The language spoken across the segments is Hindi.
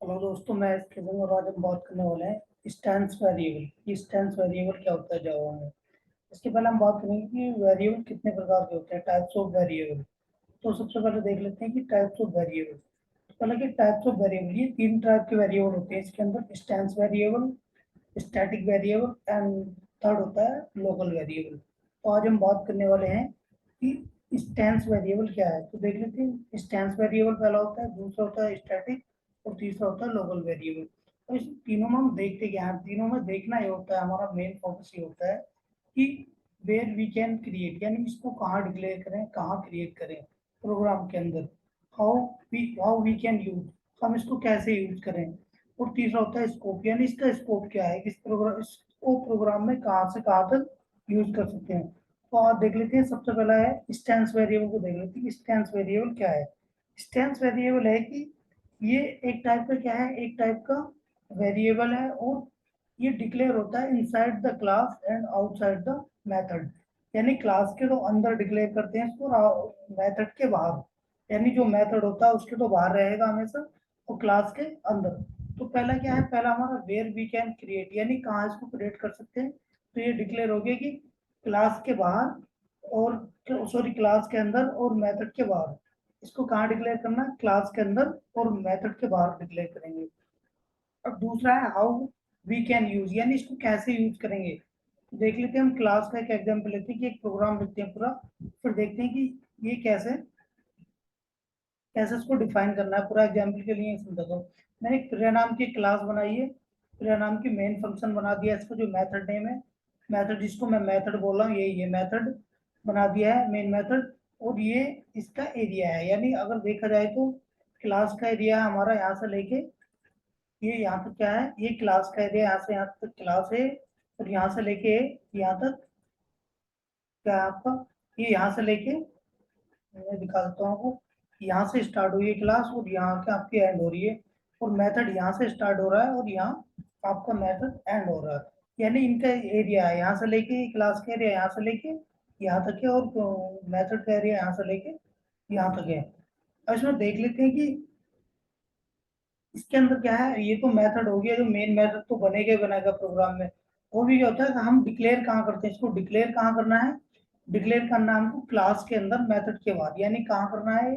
हेलो दोस्तों, मैं इसके और आज हम बात करने वाले हैं स्टैंस वेरिएबल। ये स्टैंस वेरिएबल क्या होता है जावा में। इसके पहले हम बात करेंगे कि वेरिएबल कितने प्रकार के होते हैं, टाइप्स ऑफ वेरिएबल। तो सबसे पहले देख लेते हैं कि टाइप्स ऑफ वेरिएबल। तो पहले कि टाइप्स ऑफ वेरिएबल, ये तीन टाइप के वेरिएबल होते हैं इसके अंदर: stance variable, static variable and third होता है लोकल वेरिएबल। तो आज हम बात करने वाले हैं कि स्टैंस वेरिएबल क्या है। तो देख लेते हैं। स्टैंस वेरिएबल पहला होता है, दूसरा होता है स्टैटिक और तीसरा होता है लोकल वेरिएबल। तो इस तीनों में हम देखते क्या है, तीनों में देखना ये होता है, हमारा मेन फोकस ये होता है कि वेयर वी कैन क्रिएट, यानी इसको कहाँ डिक्लेयर करें, कहाँ क्रिएट करें प्रोग्राम के अंदर। हाउ वी कैन यूज, हम इसको कैसे यूज करें। और तीसरा होता है स्कोप, यानी इसका स्कोप क्या है, इसको प्रोग्राम में कहाँ से कहाँ तक यूज कर सकते हैं। तो आप देख लेते हैं। सबसे पहला है स्टैंस वेरिएबल को देख लेते हैं। स्टैंस वेरिएबल क्या है। स्टैंस वेरिएबल है कि ये एक टाइप का क्या है, एक टाइप का वेरिएबल है, और ये डिक्लेयर होता है inside the class and outside the method. यानी क्लास के तो अंदर डिक्लेयर करते हैं इसको, और मेथड के बाहर, यानी जो मेथड होता है उसके तो बाहर रहेगा हमेशा, और क्लास के अंदर। तो पहला क्या है, पहला हमारा वेयर वी कैन क्रिएट, यानी कहाँ इसको क्रिएट कर सकते हैं। तो ये डिक्लेयर हो गया कि क्लास के बाहर और सॉरी क्लास के अंदर और मेथड के बाहर। इसको कहाँ डिक्लेयर करना है, क्लास के अंदर और मेथड के बाहर डिक्लेयर करेंगे। अब दूसरा है हाउ वी कैन यूज, यानी इसको कैसे यूज करेंगे। तो देख लेते हैं। हम क्लास का एक एग्जांपल लेते हैं कि एक प्रोग्राम लिखते हैं पूरा, फिर देखते हैं कि ये कैसे कैसे इसको डिफाइन करना है। पूरा एग्जाम्पल के लिए समझाता हूँ। मैंने एक प्रिया नाम की क्लास बनाई है, प्रिया नाम की मेन फंक्शन बना दिया, इसका जो मेथड नेम है, मेथड जिसको मैं मेथड बोल रहा हूँ, ये मेथड बना दिया है, मेन मेथड। और ये इसका एरिया है, यानी अगर देखा जाए तो क्लास का एरिया हमारा यहाँ से लेके ये यहाँ तक क्या है, ये क्लास का एरिया, यहाँ से यहाँ तक क्लास है। और यहाँ से लेके यहाँ तक क्या है आपका, ये यहाँ से लेके मैं दिखा देता हूँ आपको। यहाँ से स्टार्ट हुई है क्लास और यहाँ के आपकी एंड हो रही है। और मेथड यहाँ से स्टार्ट हो रहा है और यहाँ आपका मेथड एंड हो रहा है। यानी इनका एरिया है, यहाँ से लेके क्लास का एरिया यहाँ से लेके यहाँ तक है, और मेथड का एरिया यहाँ से लेके यहाँ तक है। अब इसमें देख लेते हैं कि इसके अंदर क्या है। ये तो मेथड हो गया, जो मेन मेथड तो बनेगा ही बनेगा प्रोग्राम में। वो भी क्या होता है कि हम डिक्लेयर कहाँ करते हैं, इसको डिक्लेयर कहाँ करना है। डिक्लेयर करना है हमको क्लास के अंदर मेथड के बाद, यानी कहाँ करना है।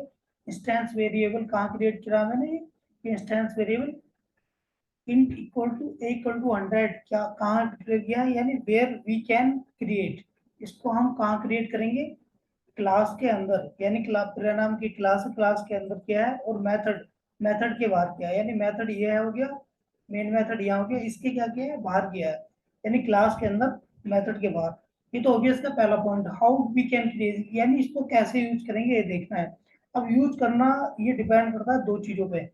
इंस्टेंस वेरिएबल कहाँ क्रिएट किया मैंने, ये instance variable int equal to 100 क्या कहाँ डिक्लेयर किया है, यानी वेयर वी कैन क्रिएट। इसको हम कहाँ क्रिएट करेंगे, क्लास के अंदर, यानी क्लास नाम की क्लास के अंदर किया है, और मेथड मेथड के बाहर किया है। यानी मेथड ये हो गया, मेन मेथड यहाँ हो गया, इसके क्या किया है, बाहर किया है, यानी क्लास के अंदर मेथड के बाहर। ये तो ऑब्वियस का पहला point, how we can create, यानी इसको कैसे यूज करेंगे ये देखना है। अब यूज करना ये डिपेंड करता है दो चीजों पे।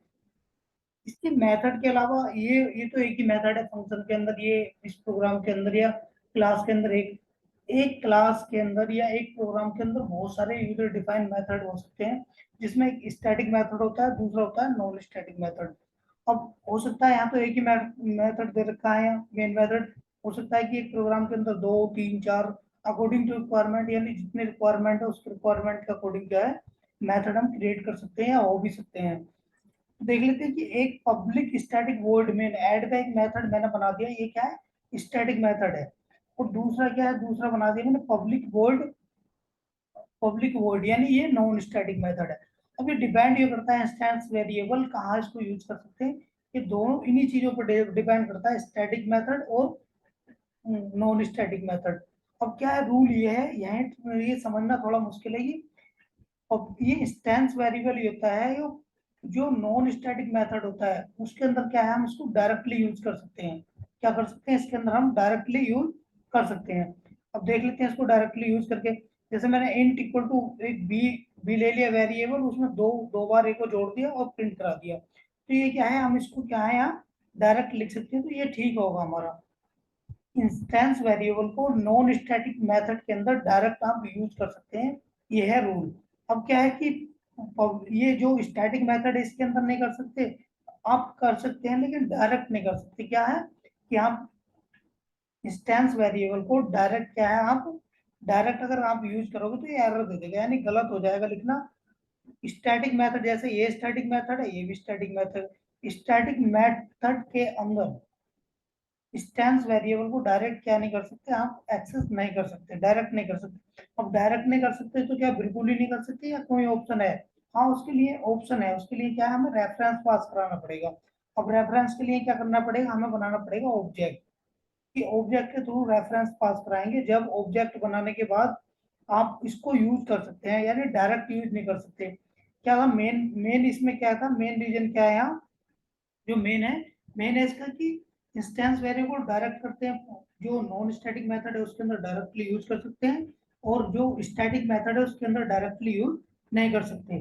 इसके मेथड के अलावा ये तो एक ही मेथड है फंक्शन के अंदर, ये इस प्रोग्राम के अंदर या क्लास के अंदर एक एक क्लास के अंदर या एक प्रोग्राम के अंदर बहुत सारे यूजर डिफाइंड मेथड हो सकते हैं, जिसमें एक स्टैटिक मेथड होता है, दूसरा होता है नॉन स्टैटिक मेथड। अब हो सकता है यहाँ तो एक ही मेथड दे रखा है, मेन मेथड। हो सकता है कि एक प्रोग्राम के अंदर दो तीन चार, अकॉर्डिंग टू रिक्वायरमेंट, यानी जितने रिक्वायरमेंट है उसके रिक्वायरमेंट के अकॉर्डिंग क्या है मेथड हम क्रिएट कर सकते हैं या हो भी सकते हैं। देख लेते हैं कि एक public static void main add का एक मेथड मैंने बना दिया, ये क्या है, स्टैटिक मेथड है। और दूसरा क्या है, दूसरा बना दिया मैंने पब्लिक वॉइड, यानी ये नॉन स्टैटिक मेथड है। अब ये डिपेंड ये करता है इंस्टेंस वेरिएबल कहाँ इसको यूज कर सकते हैं। ये दोनों इन्हीं चीजों पर डिपेंड करता है, स्टैटिक मेथड और नॉन स्टैटिक मेथड। अब क्या है, रूल ये है, ये समझना थोड़ा मुश्किल है कि अब ये इंस्टेंस वेरिएबल ये होता है, जो नॉन स्टैटिक मेथड होता है उसके अंदर क्या है, हम इसको डायरेक्टली यूज कर सकते हैं। क्या कर सकते हैं, इसके अंदर हम डायरेक्टली यूज कर सकते हैं। अब देख लेते हैं इसको डायरेक्टली यूज करके। जैसे मैंने इंट इक्वल टू एक बी ले लिया वेरिएबल, उसमें दो बार ए को जोड़ दिया और प्रिंट करा दिया। तो ये क्या है, हम इसको क्या है यहाँ डायरेक्ट लिख सकते हैं, तो ये ठीक होगा हमारा। इंस्टेंस वेरिएबल को नॉन स्टैटिक मेथड के अंदर डायरेक्ट आप यूज कर सकते हैं, ये है रूल। अब क्या है कि ये जो स्टैटिक मेथड है इसके अंदर नहीं कर सकते, आप कर सकते हैं लेकिन डायरेक्ट नहीं कर सकते। क्या है कि आप इंस्टेंस वेरिएबल को डायरेक्ट क्या है, आप डायरेक्ट अगर आप यूज करोगे तो ये एरर दे देगा, यानी गलत हो जाएगा लिखना। स्टैटिक मेथड, जैसे ये स्टैटिक मेथड है, ये भी स्टैटिक मेथड, स्टैटिक मेथड के अंदर इंस्टेंस वेरिएबल को डायरेक्ट क्या नहीं कर सकते, आप एक्सेस नहीं कर सकते, डायरेक्ट नहीं कर सकते। अब डायरेक्ट नहीं कर सकते तो क्या बिल्कुल ही नहीं कर सकते या कोई ऑप्शन है? हाँ, उसके लिए ऑप्शन है। उसके लिए क्या है, हमें रेफरेंस पास कराना पड़ेगा। अब रेफरेंस के लिए क्या करना पड़ेगा, हमें बनाना पड़ेगा ऑब्जेक्ट। कि ऑब्जेक्ट के थ्रू रेफरेंस पास कराएंगे। जब ऑब्जेक्ट बनाने के बाद आप इसको यूज कर सकते हैं, यानी डायरेक्ट यूज नहीं कर सकते। क्या था मेन मेन इसमें क्या था, मेन रीजन क्या है यहाँ, जो मेन है इसका कि इंस्टेंस वेरिएबल डायरेक्ट करते हैं, जो नॉन स्टैटिक मेथड है उसके अंदर डायरेक्टली यूज कर सकते हैं, और जो स्टैटिक मेथड है उसके अंदर डायरेक्टली यूज नहीं कर सकते।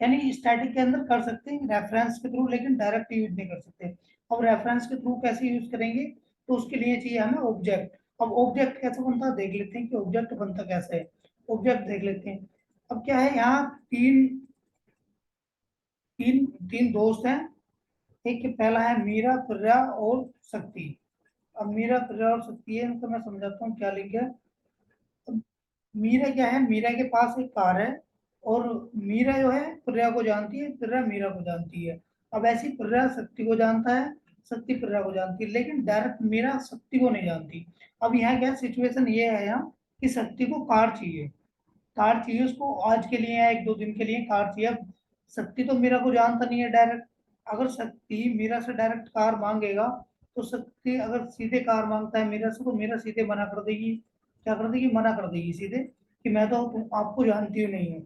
यानी स्टैटिक के अंदर कर सकते हैं रेफरेंस के थ्रू, लेकिन डायरेक्ट यूज नहीं कर सकते। अब रेफरेंस के थ्रू कैसे यूज करेंगे, तो उसके लिए चाहिए हमें ऑब्जेक्ट। अब ऑब्जेक्ट कैसे बनता है देख लेते हैं कि ऑब्जेक्ट बनता कैसे है। ऑब्जेक्ट देख लेते हैं। अब क्या है, यहाँ तीन तीन तीन दोस्त हैं। एक पहला है मीरा, प्रिया और शक्ति। अब मीरा, प्रिया और शक्ति है, तो मैं समझाता हूँ क्या लिख गया। मीरा क्या है, मीरा के पास एक कार है, और मीरा जो है प्रिया को जानती है, प्रिया मीरा को जानती है। अब ऐसी प्रिया शक्ति को जानता है, शक्ति प्रिया को जानती है, लेकिन डायरेक्ट मीरा शक्ति को नहीं जानती। अब यहाँ क्या सिचुएशन ये है यहाँ, कि शक्ति को कार चाहिए। कार चाहिए उसको आज के लिए या एक दो दिन के लिए कार चाहिए। अब शक्ति तो मीरा को जानता नहीं है डायरेक्ट। अगर शक्ति मीरा से डायरेक्ट कार मांगेगा, तो शक्ति अगर सीधे कार मांगता है मीरा से, तो मीरा सीधे मना कर देगी। क्या कर देगी, मना कर देगी सीधे, कि मैं तो आपको जानती हूँ नहीं हूँ।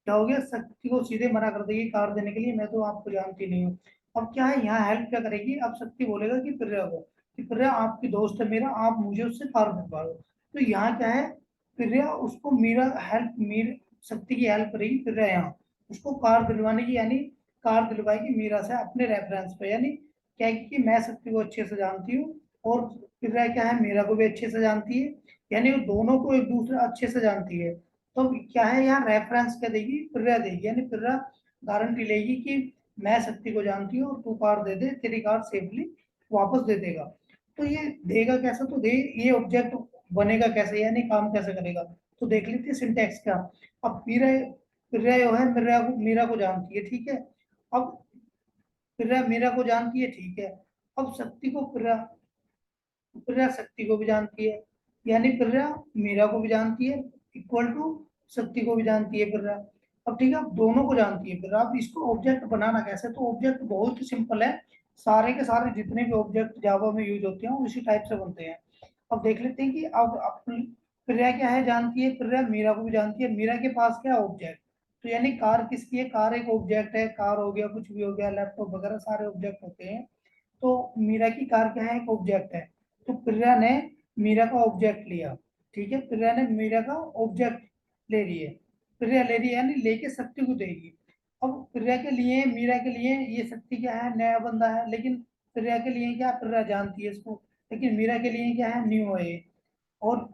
क्या हो गया, शक्ति को सीधे मना कर देगी कार देने के लिए, मैं तो आपको जानती नहीं हूँ। अब क्या है, यहाँ हेल्प क्या करेगी, अब शक्ति बोलेगा कि प्रिया को, कि प्रिया आपकी दोस्त है मेरा, आप मुझे उससे कार दिलवा दो। तो यहाँ क्या है, प्रिया उसको मीरा हेल्प मीर शक्ति की हेल्प करेगी, प्रिया यहाँ उसको कार दिलवाने की, यानी कार दिलवाएगी मीरा से अपने रेफरेंस पे। यानी क्या है कि मैं शक्ति को अच्छे से जानती हूँ, और प्रिया क्या है मीरा को भी अच्छे से जानती है, यानी वो दोनों को एक दूसरे अच्छे से जानती है। तो क्या है, यहाँ रेफरेंस क्या देगी, प्रिया देगी, यानी प्रिया गारंटी लेगी कि मैं शक्ति को जानती हूँ और तू कार दे दे, तेरी कार सेफली वापस दे देगा। तो ये देगा कैसे, तो दे ये ऑब्जेक्ट बनेगा कैसे, यानी काम कैसे करेगा, तो देख लेते हैं सिंटेक्स क्या। अब प्रिया प्रिया जो है मीरा को जानती है, ठीक है। अब प्रिया मीरा को जानती है, ठीक है। अब शक्ति को प्रिया प्रिया शक्ति को भी जानती है, यानी प्रिया मीरा को भी जानती है, इक्वल टू शक्ति को भी जानती है प्रिया। अब ठीक है, अब दोनों को जानती है प्रिया। अब इसको ऑब्जेक्ट बनाना कैसे, तो ऑब्जेक्ट बहुत ही सिंपल है। सारे के सारे जितने भी ऑब्जेक्ट जावा में यूज होते हैं वो इसी टाइप से बनते हैं। अब देख लेते हैं कि अब प्रिया क्या है, जानती है प्रिया मीरा को भी जानती है, मीरा के पास क्या ऑब्जेक्ट, तो यानी कार किसकी है, कार एक ऑब्जेक्ट है, कार हो गया, कुछ भी हो गया, लैपटॉप वगैरह सारे ऑब्जेक्ट होते हैं। तो मीरा की कार क्या है, एक ऑब्जेक्ट है। तो प्रिया ने मीरा का ऑब्जेक्ट लिया, ठीक है, प्रिया ने मीरा का ऑब्जेक्ट ले लिए, प्रिया ले रही है, यानी लेके शक्ति को देगी। अब प्रिया के लिए मीरा के लिए ये शक्ति क्या है, नया बंदा है, लेकिन प्रिया के लिए क्या, प्रिया जानती है इसको, लेकिन मीरा के लिए क्या है, न्यू है ये। और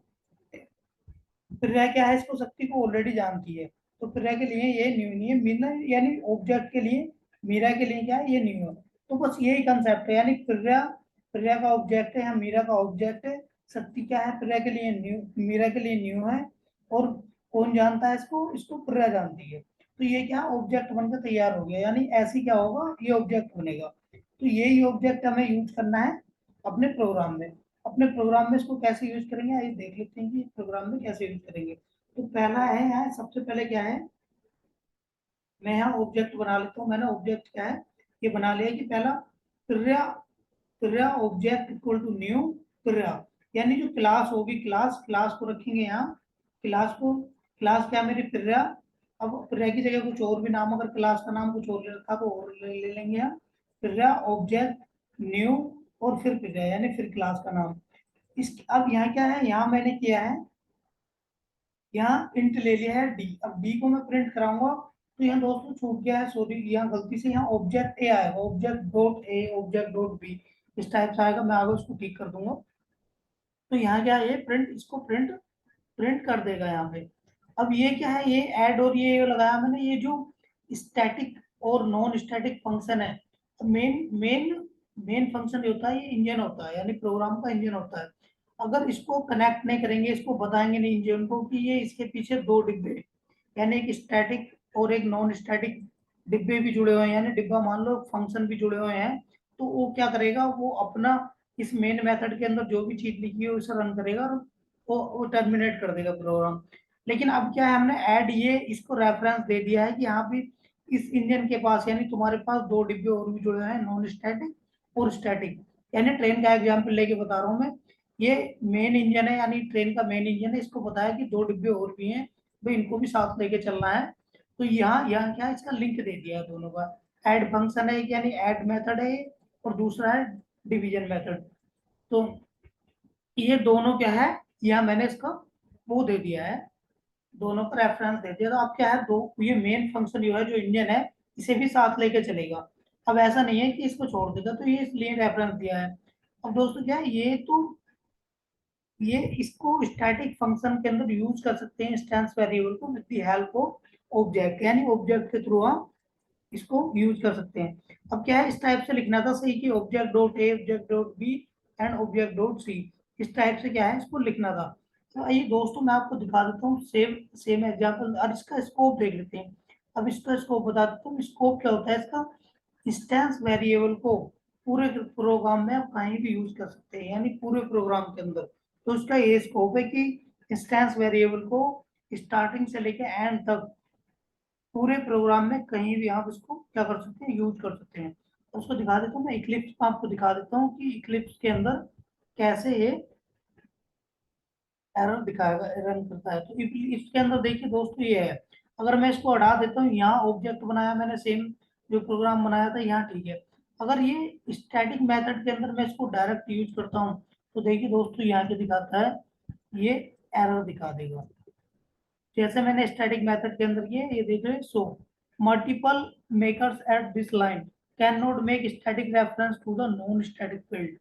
प्रिया क्या है, इसको शक्ति को ऑलरेडी जानती है, तो प्रिया के लिए ये न्यू नहीं है, मीरा यानी ऑब्जेक्ट के लिए मीरा के लिए क्या है, ये न्यू है। तो बस यही कंसेप्ट है, यानी प्रिया प्रिया का ऑब्जेक्ट है या मीरा का ऑब्जेक्ट है। शक्ति क्या है, प्रिया के लिए न्यू, मीरा के लिए न्यू है। और कौन जानता है इसको, इसको प्रिया जानती है। तो ये क्या ऑब्जेक्ट बनकर तैयार हो गया, यानी ऐसे क्या होगा, ये ऑब्जेक्ट बनेगा। तो यही ऑब्जेक्ट हमें यूज करना है अपने प्रोग्राम में। अपने प्रोग्राम में इसको कैसे यूज करेंगे, आइए देख लेते हैं कि प्रोग्राम में कैसे यूज करेंगे। तो पहला है यहाँ, सबसे पहले क्या है, मैं यहाँ ऑब्जेक्ट बना लेता हूँ। मैंने ऑब्जेक्ट क्या है, ये बना लिया कि पहला प्रिया प्रिया ऑब्जेक्ट इक्वल टू न्यू प्रिया, यानी जो क्लास होगी, क्लास क्लास को रखेंगे यहाँ, क्लास को, क्लास क्या मेरी प्रिया। अब प्रिया की जगह कुछ और भी नाम, अगर क्लास का नाम कुछ और ले रखा तो और ले लेंगे यहाँ। प्रिया ऑब्जेक्ट न्यू, और फिर प्रिया, यानी फिर क्लास का नाम। इस अब यहाँ क्या है, यहाँ मैंने किया है, यहाँ इंट ले लिया है डी। अब डी को मैं प्रिंट कराऊंगा, तो यहाँ दोस्तों छूट गया है, सॉरी, यहाँ गलती से यहाँ ऑब्जेक्ट ए आएगा, object dot A, object dot B, इस टाइप से आएगा। मैं आगे उसको ठीक कर दूंगा। तो यहाँ क्या है, ये प्रिंट, इसको प्रिंट प्रिंट कर देगा यहाँ पे। अब ये क्या है, ये ऐड और ये लगाया मैंने, ये जो स्टैटिक और नॉन स्टैटिक फंक्शन है, तो मेन मेन मेन फंक्शन जो होता है, ये इंजन होता है, यानी प्रोग्राम का इंजन होता है। अगर इसको कनेक्ट नहीं करेंगे, इसको बताएंगे नहीं इंजन को कि ये इसके पीछे दो डिब्बे, यानी एक स्टैटिक और एक नॉन स्टैटिक डिब्बे भी जुड़े हुए हैं, यानी डिब्बा मान लो फंक्शन भी जुड़े हुए हैं, तो वो क्या करेगा, वो अपना इस मेन मेथड के अंदर जो भी चीज लिखी है उसे रन करेगा और वो टर्मिनेट कर देगा प्रोग्राम। लेकिन अब क्या है, हमने ऐड ये इसको रेफरेंस दे दिया है कि यहाँ भी इस इंजन के पास, यानी तुम्हारे पास दो डिब्बे और भी जुड़े हुए हैं, नॉन स्टैटिक और स्टैटिक। यानी ट्रेन का एग्जाम्पल लेके बता रहा हूँ मैं, ये मेन इंजन है, यानी ट्रेन का मेन इंजन है, इसको पता है कि दो डिब्बे और भी हैं, भाई इनको भी साथ लेके चलना है। तो यहाँ यहाँ क्या है, इसका लिंक दे दिया है दोनों का। ऐड फंक्शन है, यानी ऐड मेथड है ये, और दूसरा है डिवीजन मेथड। तो ये दोनों क्या है, यहाँ मैंने इसका वो दे दिया है, दोनों का रेफरेंस दे दिया। तो अब क्या है, दो ये मेन फंक्शन जो है, जो इंजन है, इसे भी साथ लेके चलेगा। अब ऐसा नहीं है कि इसको छोड़ देगा, तो ये इसलिए रेफरेंस दिया है। अब दोस्तों क्या है, ये इसको स्टैटिक फंक्शन के अंदर यूज कर सकते हैं, इंस्टेंस वेरिएबल को with the help of object, यानी ऑब्जेक्ट के थ्रू हम इसको यूज कर सकते हैं। अब क्या है, इस टाइप से लिखना था सही कि object dot A, object dot B and object dot C, इस टाइप से क्या है इसको लिखना था। तो आइए दोस्तों मैं आपको दिखा देता हूँ सेम सेम एग्जाम्पल, और इसका स्कोप देख लेते हैं। अब इसका स्कोप बता देता हूँ, स्कोप क्या होता है इसका, इंस्टेंस वेरिएबल को पूरे प्रोग्राम में आप कहीं भी यूज कर सकते हैं, यानी पूरे प्रोग्राम के अंदर। तो उसका ये स्कोप है कि इंस्टेंस वेरिएबल को स्टार्टिंग से लेके एंड तक पूरे प्रोग्राम में कहीं भी आप इसको क्या कर सकते हैं, यूज कर सकते हैं। तो उसको दिखा देता हूँ मैं, इक्लिप्स में आपको दिखा देता हूँ कि इक्लिप्स के अंदर कैसे ये एरर दिखाएगा, रन करता है। तो इसके अंदर देखिए दोस्तों ये है, अगर मैं इसको हटा देता हूँ, यहाँ ऑब्जेक्ट बनाया मैंने सेम जो प्रोग्राम बनाया था, यहाँ ठीक है। अगर ये स्टैटिक मेथड के अंदर मैं इसको डायरेक्ट यूज करता हूँ, तो देखिए दोस्तों यहाँ पे दिखाता है, ये एरर दिखा देगा। जैसे मैंने स्टैटिक मेथड के अंदर ये देख रहे, so multiple makers at this line can not make static reference to the non static field.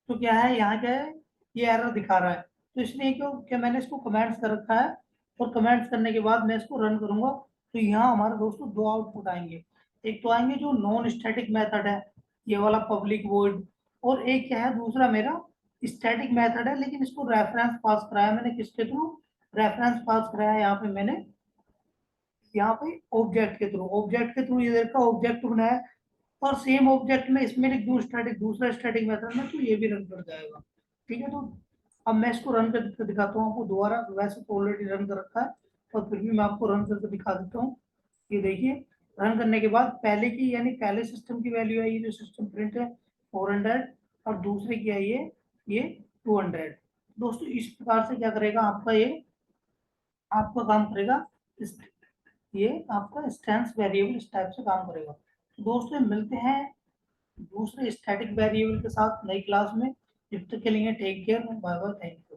तो क्या है, यहाँ क्या है, ये एरर दिखा रहा है। तो इसलिए क्यों, क्या मैंने इसको कमेंट्स कर रखा है, और कमेंट्स करने के बाद मैं इसको रन करूंगा, तो यहाँ हमारे दोस्तों दो आउटपुट आएंगे। एक तो आएंगे जो नॉन स्टैटिक मेथड है, ये वाला पब्लिक वॉइड, और एक क्या है दूसरा मेरा स्टैटिक मेथड है, लेकिन इसको रेफरेंस पास कराया मैंने किसके थ्रू, रेफरेंस पास कराया यहाँ पे मैंने, यहाँ पे ऑब्जेक्ट के थ्रू ये देखा ऑब्जेक्ट बनाया, और सेम ऑब्जेक्ट में इसमें लिख दूं स्टैटिक, दूसरा स्टैटिक मेथड में, तो ये भी रन कर जाएगा। ठीक है, तो अब मैं इसको रन करके दिखाता हूँ आपको दोबारा, वैसे तो ऑलरेडी रन कर रखा है, और फिर भी मैं आपको रन करके दिखा देता हूँ। ये देखिए, रन करने के बाद पहले की, यानी पहले सिस्टम की वैल्यू है ये जो सिस्टम प्रिंट है 400, और दूसरे की है ये 200। दोस्तों इस प्रकार से क्या करेगा आपका ये, आपका काम करेगा इस, ये आपका स्टैंस वेरिएबल इस टाइप से काम करेगा। तो दोस्तों मिलते हैं दूसरे स्टैटिक वेरिएबल के साथ नई क्लास में। जब तक के लिए take care, bye bye, thank you.